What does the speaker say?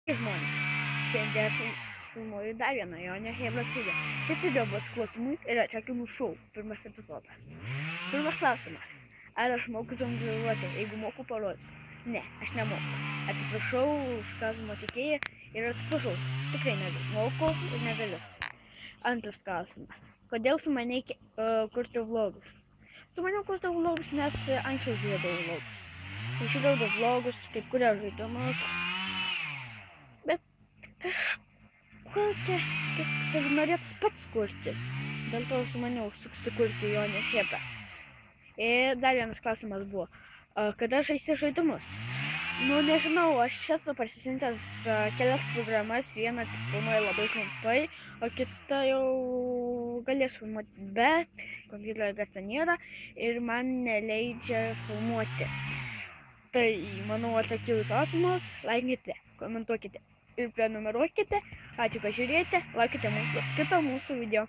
Žmonės. Šiandien filmuoju dar vieną Jonę Hebros video. Šis video bus klausimų ir atsakymų šou. Pirmas epizodas. Pirmas klausimas. Ar aš moku žongliruoti? Jeigu moku, parodysiu. Ne, aš nemoku. Atsiprašau už kalbimo tikėją ir atsiprašau. Tikrai moku ir negaliu. Antras klausimas. Kodėl su mane kurti vlogus? Su mane kurti vlogus, nes anksčiau žiūrėdavau vlogus. Žiūrėdavau vlogus, kaip kurie žaidimus. Bet kažkokia, kaip norėtų pats kurti. Dėl to su mane susikurti Jonę Hebrą. Ir dar vienas klausimas buvo, kada žaisi žaidimus? Nu, nežinau, aš esu parsisiuntęs kelias programas, vieną tik filmuoju labai trumpai, o kitą jau galės filmuoti, bet kompiuterio garso nėra ir man neleidžia filmuoti. Tai, manau, atsakiau į klausimus, laikykite, komentuokite ir prenumeruokite. Ačiū, kad žiūrėjote, laukite kito mūsų video.